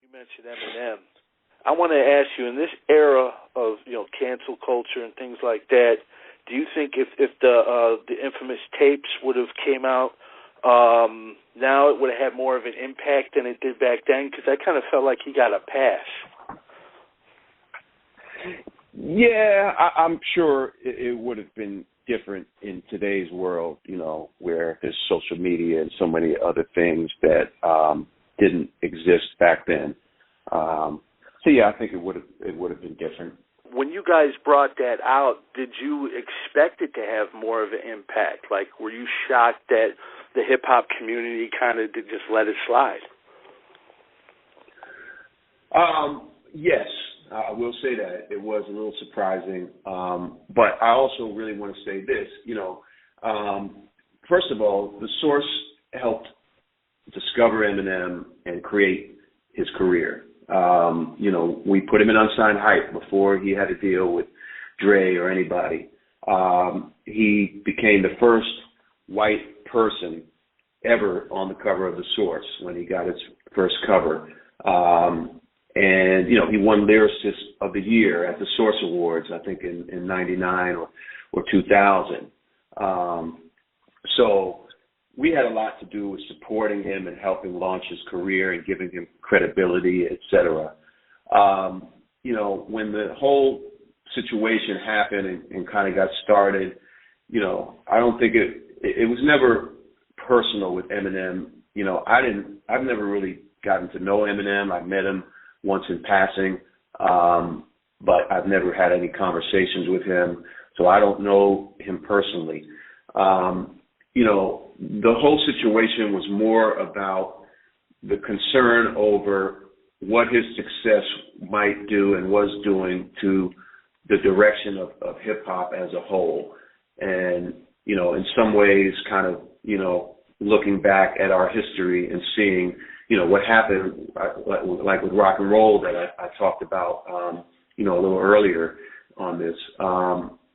You mentioned Eminem. I want to ask you, in this era of cancel culture and things like that, do you think if the infamous tapes would have came out now, it would have had more of an impact than it did back then? Because I kind of felt like he got a pass. Yeah, I'm sure it would have been different in today's world, where there's social media and so many other things that didn't exist back then. So yeah, I think it would have been different. When you guys brought that out, did you expect it to have more of an impact? Like, were you shocked that the hip hop community kind of did just let it slide? Yes, I will say that it was a little surprising. But I also really want to say this. First of all, the Source helped discover Eminem and create his career. We put him in Unsigned Hype before he had to deal with Dre or anybody. He became the first white person ever on the cover of the Source when he got his first cover. And he won Lyricist of the Year at the Source Awards, I think in 99 or 2000. So we had a lot to do with supporting him and helping launch his career and giving him credibility, et cetera. When the whole situation happened and kind of got started, I don't think it was never personal with Eminem. I've never really gotten to know Eminem. I've met him once in passing, but I've never had any conversations with him, so I don't know him personally. The whole situation was more about the concern over what his success might do and was doing to the direction of hip-hop as a whole. And, in some ways kind of, looking back at our history and seeing, what happened, like with rock and roll that I talked about, a little earlier on this.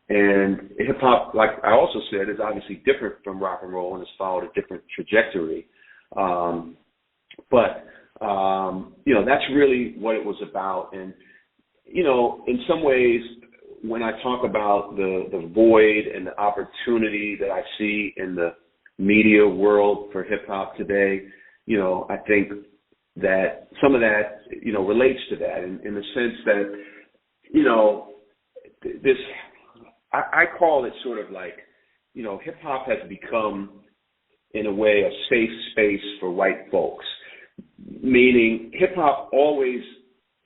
And hip-hop, like I also said, is obviously different from rock and roll and has followed a different trajectory. But that's really what it was about. And, in some ways, when I talk about the void and the opportunity that I see in the media world for hip-hop today, I think that some of that, relates to that in the sense that, this, I call it sort of like, hip-hop has become, in a way, a safe space for white folks, meaning hip-hop always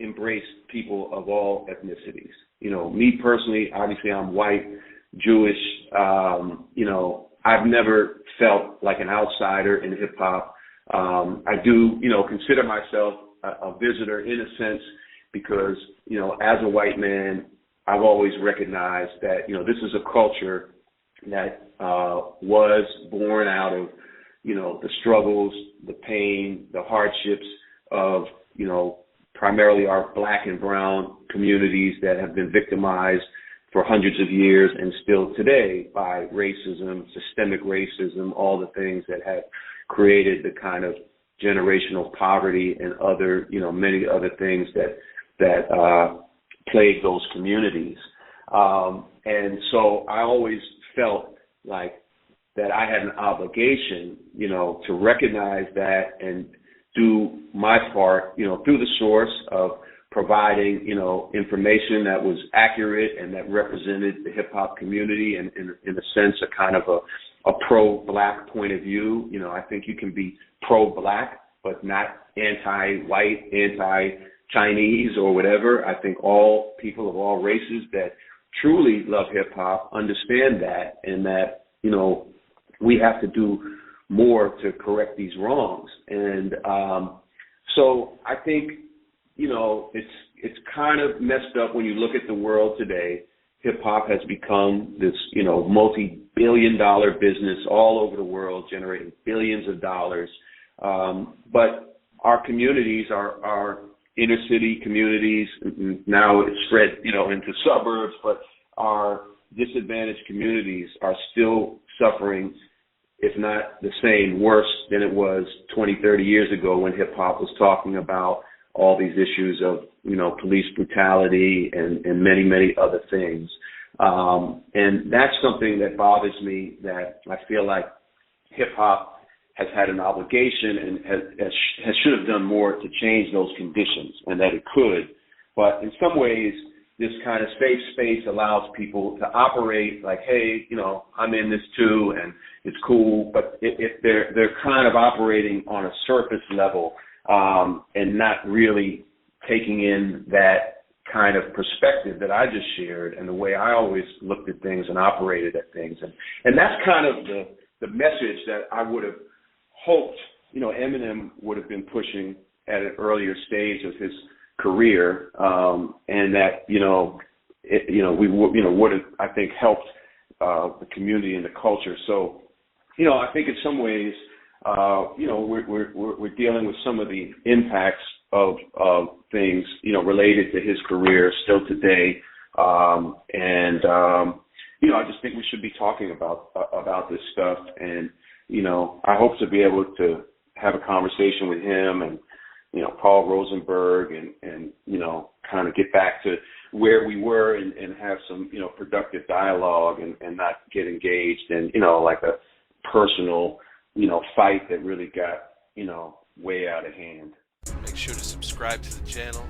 embraced people of all ethnicities. Me personally, obviously I'm white, Jewish, I've never felt like an outsider in hip-hop. I do, consider myself a visitor in a sense because, as a white man, I've always recognized that, this is a culture that was born out of, the struggles, the pain, the hardships of, primarily our black and brown communities that have been victimized for hundreds of years and still today by racism, systemic racism, all the things that have created the kind of generational poverty and other, many other things that plague those communities. And so I always felt like that I had an obligation, to recognize that and do my part, through the Source of providing, information that was accurate and that represented the hip hop community and in a sense, a kind of a pro-black point of view. I think you can be pro-black, but not anti-white, anti-Chinese or whatever. I think all people of all races that truly love hip hop understand that and that, we have to do more to correct these wrongs. And so I think, it's kind of messed up when you look at the world today. Hip hop has become this, multi-billion-dollar business all over the world, generating billions of dollars. But our communities, our inner city communities, now it's spread, into suburbs, but our disadvantaged communities are still suffering, if not the same, worse than it was 20, 30 years ago when hip hop was talking about all these issues of, police brutality and many, many other things. And that's something that bothers me, that I feel like hip hop has had an obligation and should have done more to change those conditions, and that it could. But in some ways, this kind of safe space allows people to operate like, hey, I'm in this too, and it's cool. But if they're kind of operating on a surface level and not really taking in that kind of perspective that I just shared and the way I always looked at things and operated at things. And that's kind of the message that I would have hoped, Eminem would have been pushing at an earlier stage of his career, and that, we would have, I think, helped the community and the culture. So, I think in some ways, we're dealing with some of the impacts of things, related to his career still today. I just think we should be talking about this stuff. And, I hope to be able to have a conversation with him and, Paul Rosenberg and kind of get back to where we were and have some, productive dialogue and not get engaged in, like a personal, fight that really got, way out of hand. Make sure to subscribe to the channel,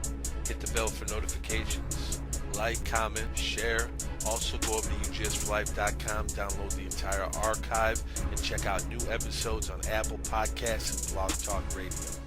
hit the bell for notifications, like, comment, share. Also go over to UGSforlife.com, download the entire archive, and check out new episodes on Apple Podcasts and Blog Talk Radio.